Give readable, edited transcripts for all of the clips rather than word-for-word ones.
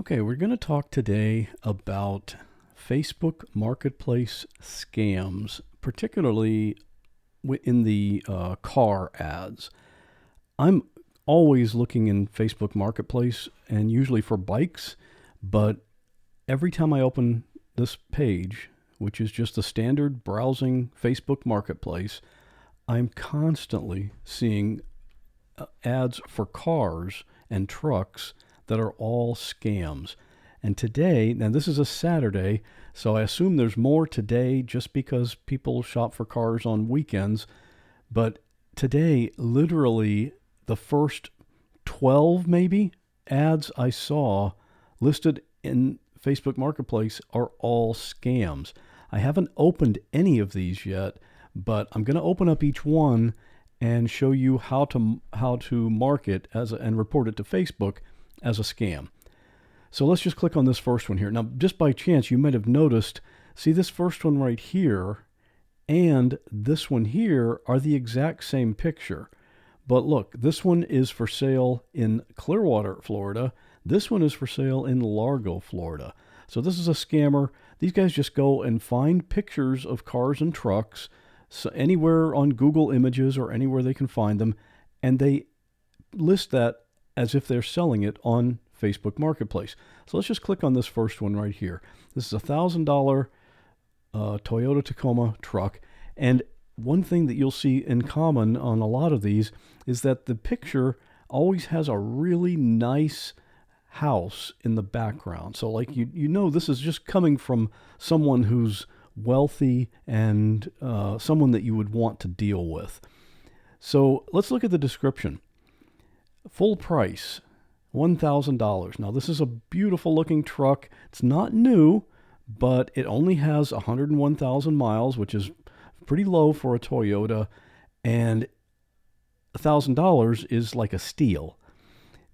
Okay, we're going to talk today about Facebook Marketplace scams, particularly in the car ads. I'm always looking in Facebook Marketplace and usually for bikes, but every time I open this page, which is just a standard browsing Facebook Marketplace, I'm constantly seeing ads for cars and trucks that are all scams. And today, now this is a Saturday, so I assume there's more today just because people shop for cars on weekends. But today, literally, the first 12 maybe ads I saw listed in Facebook Marketplace are all scams. I haven't opened any of these yet, but I'm going to open up each one and show you how to mark it and report it to Facebook as a scam. So let's just click on this first one here. Now, just by chance, you might have noticed, see this first one right here and this one here are the exact same picture. But look, this one is for sale in Clearwater, Florida. This one is for sale in Largo, Florida. So this is a scammer. These guys just go and find pictures of cars and trucks, so anywhere on Google Images or anywhere they can find them, and they list that as if they're selling it on Facebook Marketplace. So let's just click on this first one right here. This is a $1,000 Toyota Tacoma truck. And one thing that you'll see in common on a lot of these is that the picture always has a really nice house in the background. So like you know this is just coming from someone who's wealthy and someone that you would want to deal with. So let's look at the description. Full price, $1,000. Now this is a beautiful looking truck. It's not new, but it only has 101,000 miles, which is pretty low for a Toyota, and $1,000 is like a steal.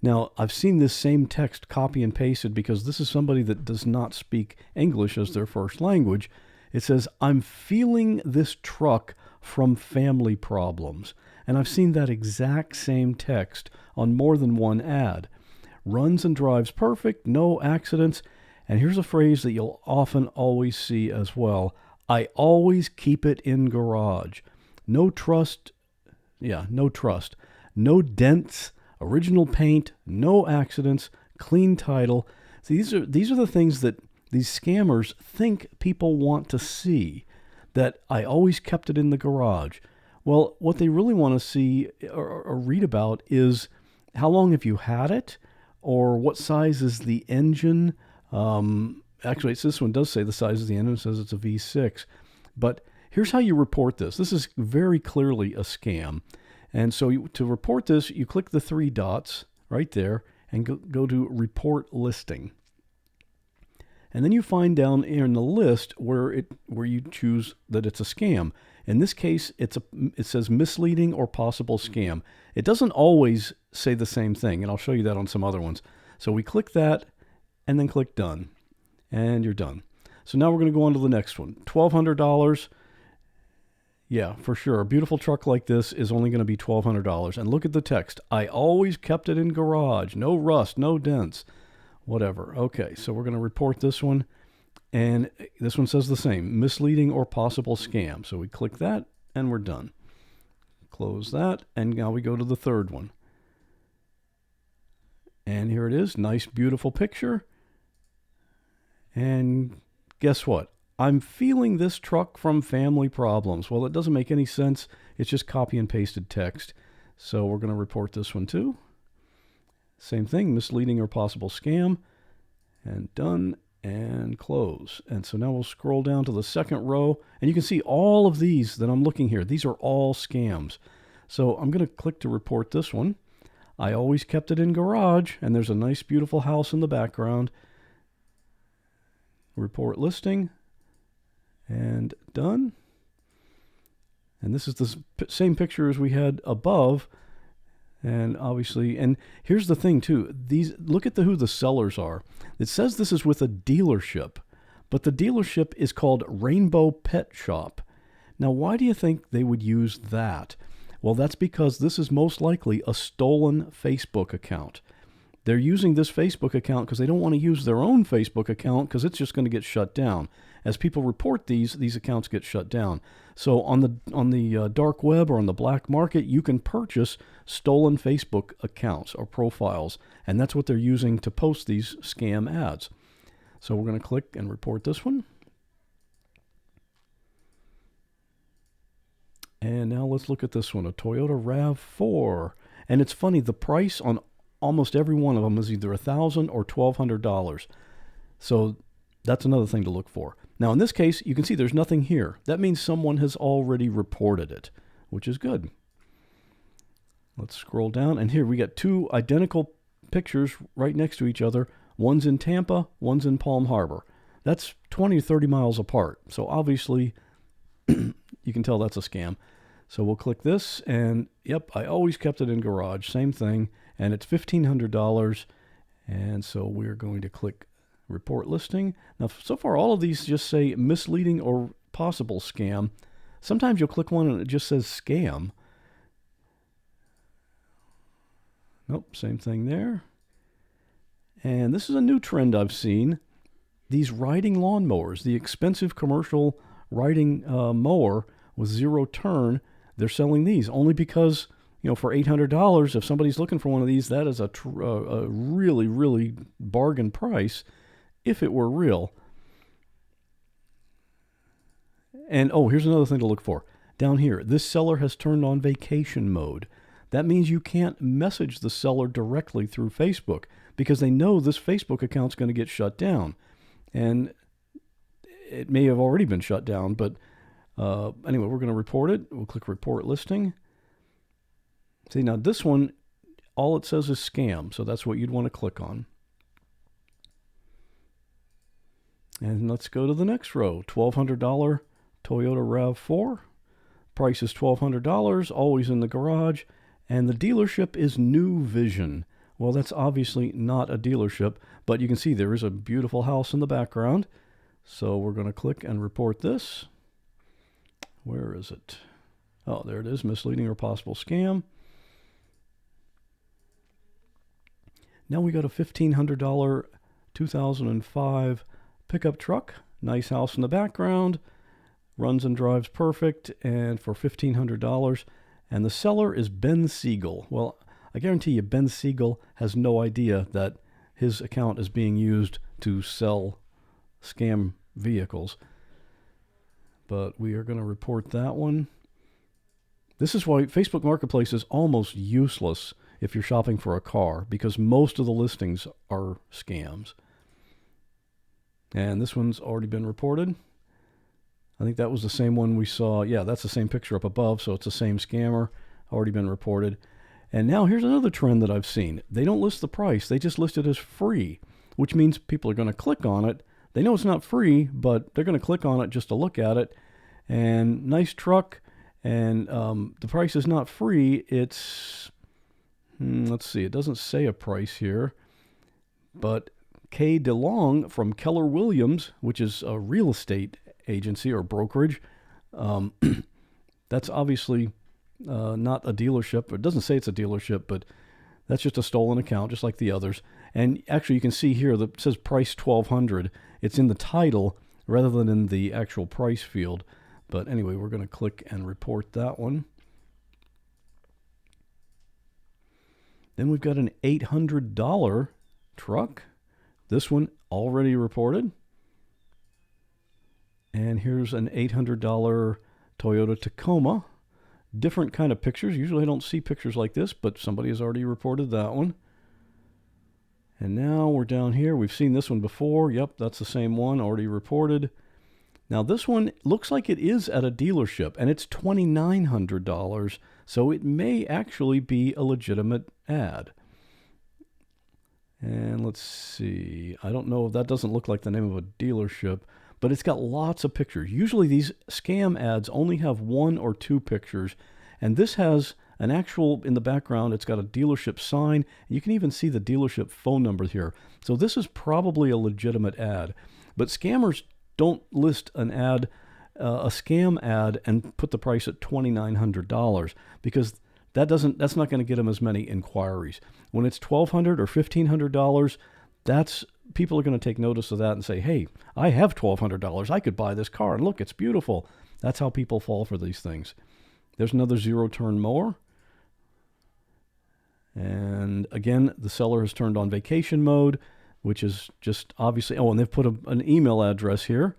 Now, I've seen this same text copy and pasted because this is somebody that does not speak English as their first language. It says, "I'm feeling this truck from family problems." And I've seen that exact same text on more than one ad. Runs and drives perfect, no accidents. And here's a phrase that you'll often always see as well. I always keep it in garage. No trust. No trust. No dents, original paint, no accidents, clean title. So these are the things that these scammers think people want to see, that I always kept it in the garage. Well, what they really want to see or read about is how long have you had it, or what size is the engine. Actually, this one does say the size of the engine. It says it's a V6. But here's how you report this. This is very clearly a scam. And so to report this, you click the three dots right there and go to Report Listing. And then you find down here in the list where you choose that it's a scam. In this case, it says misleading or possible scam. It doesn't always say the same thing, and I'll show you that on some other ones. So we click that and then click Done, and you're done. So now we're going to go on to the next one. $1,200. Yeah, for sure. A beautiful truck like this is only going to be $1,200. And look at the text. I always kept it in garage. No rust, no dents, whatever. Okay, so we're going to report this one. And this one says the same, misleading or possible scam. So we click that and we're done. Close that. And now we go to the third one. And here it is. Nice, beautiful picture. And guess what? I'm feeling this truck from family problems. Well, it doesn't make any sense. It's just copy and pasted text. So we're going to report this one too. Same thing, misleading or possible scam. And done and close. And so now we'll scroll down to the second row. And you can see all of these that I'm looking here. These are all scams. So I'm going to click to report this one. I always kept it in garage. And there's a nice, beautiful house in the background. Report listing. And done. And this is the same picture as we had above. And obviously, and here's the thing too. Look at who the sellers are. It says this is with a dealership, but the dealership is called Rainbow Pet Shop. Now, why do you think they would use that? Well, that's because this is most likely a stolen Facebook account. they're using this Facebook account because they don't want to use their own Facebook account because it's just going to get shut down. As people report these accounts get shut down. So on the dark web or on the black market, you can purchase stolen Facebook accounts or profiles, and that's what they're using to post these scam ads. So we're going to click and report this one. And now let's look at this one, a Toyota RAV4. And it's funny, the price on almost every one of them is either $1,000 or $1,200. So that's another thing to look for. Now, in this case, you can see there's nothing here. That means someone has already reported it, which is good. Let's scroll down, and here we got two identical pictures right next to each other. One's in Tampa, one's in Palm Harbor. That's 20 to 30 miles apart. So obviously, you can tell that's a scam. So we'll click this, and yep, I always kept it in garage. Same thing, and it's $1,500. And so we're going to click report listing. Now, so far, all of these just say misleading or possible scam. Sometimes you'll click one and it just says scam. Nope, same thing there. And this is a new trend I've seen. These riding lawnmowers, the expensive commercial riding mower with zero turn, they're selling these only because, for $800, if somebody's looking for one of these, that is a really, really bargain price if it were real. And here's another thing to look for. Down here, this seller has turned on vacation mode. That means you can't message the seller directly through Facebook because they know this Facebook account's going to get shut down. And it may have already been shut down, but anyway, we're going to report it. We'll click report listing. See, now this one, all it says is scam, so that's what you'd want to click on. And let's go to the next row. $1,200 Toyota RAV4. Price is $1,200, always in the garage. And the dealership is New Vision. Well, that's obviously not a dealership, but you can see there is a beautiful house in the background. So we're going to click and report this. Where is it? Oh, there it is, misleading or possible scam. Now we got a $1,500 2005 pickup truck. Nice house in the background. Runs and drives perfect, and for $1,500. And the seller is Ben Siegel. Well, I guarantee you Ben Siegel has no idea that his account is being used to sell scam vehicles. But we are going to report that one. This is why Facebook Marketplace is almost useless if you're shopping for a car, because most of the listings are scams. And this one's already been reported. I think that was the same one we saw. Yeah, that's the same picture up above, so it's the same scammer. Already been reported. And now here's another trend that I've seen. They don't list the price. They just list it as free, which means people are going to click on it. They know it's not free, but they're going to click on it just to look at it. And nice truck, and the price is not free. It's, let's see, it doesn't say a price here, but Kay DeLong from Keller Williams, which is a real estate agency or brokerage, that's obviously not a dealership. It doesn't say it's a dealership, but that's just a stolen account, just like the others. And actually, you can see here that it says price $1,200. It's in the title rather than in the actual price field. But anyway, we're going to click and report that one. Then we've got an $800 truck. This one already reported. And here's an $800 Toyota Tacoma. Different kind of pictures. Usually I don't see pictures like this, but somebody has already reported that one. And now we're down here. We've seen this one before. Yep, that's the same one, already reported. Now this one looks like it is at a dealership, and it's $2,900, so it may actually be a legitimate ad. And let's see. I don't know if that doesn't look like the name of a dealership, but it's got lots of pictures. Usually these scam ads only have one or two pictures, and this has an actual, in the background, it's got a dealership sign. You can even see the dealership phone number here. So this is probably a legitimate ad. But scammers don't list an ad, a scam ad, and put the price at $2,900 because that's not going to get them as many inquiries. When it's $1,200 or $1,500, that's people are going to take notice of that and say, hey, I have $1,200. I could buy this car, and look, it's beautiful. That's how people fall for these things. There's another zero-turn mower. And again, the seller has turned on vacation mode, which is just obviously, and they've put an email address here.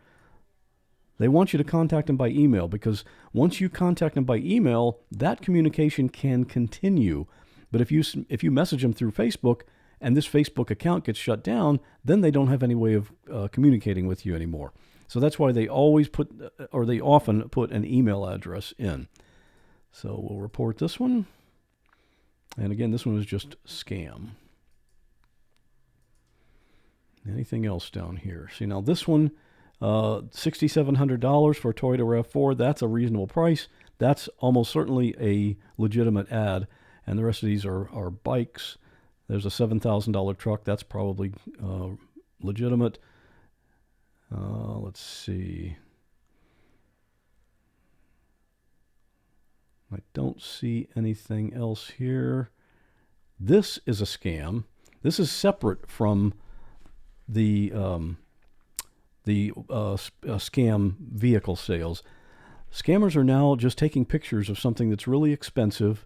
They want you to contact them by email, because once you contact them by email, that communication can continue. But if you message them through Facebook and this Facebook account gets shut down, then they don't have any way of communicating with you anymore. So that's why they often put an email address in. So we'll report this one. And again, this one is just scam. Anything else down here? See, now this one, $6,700 for a Toyota RAV4. That's a reasonable price. That's almost certainly a legitimate ad. And the rest of these are bikes. There's a $7,000 truck. That's probably legitimate. Let's see. I don't see anything else here. This is a scam. This is separate from the scam vehicle sales. Scammers are now just taking pictures of something that's really expensive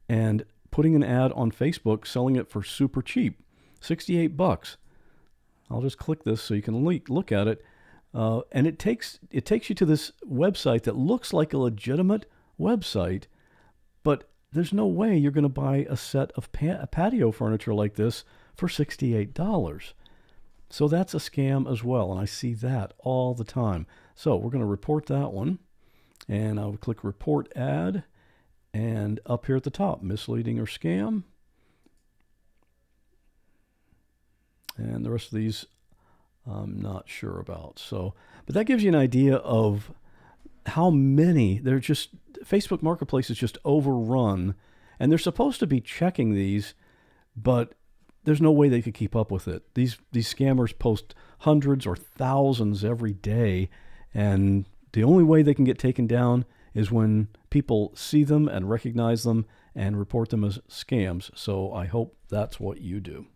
and putting an ad on Facebook, selling it for super cheap, $68. I'll just click this so you can look at it, and it takes you to this website that looks like a legitimate website, but there's no way you're going to buy a set of patio furniture like this for $68. So that's a scam as well, and I see that all the time. So we're going to report that one, and I'll click Report Ad, and up here at the top, misleading or scam. And the rest of these I'm not sure about. So, but that gives you an idea of how many. They're just, Facebook Marketplace is just overrun, and they're supposed to be checking these, but there's no way they could keep up with it. These scammers post hundreds or thousands every day, and the only way they can get taken down is when people see them and recognize them and report them as scams. So I hope that's what you do.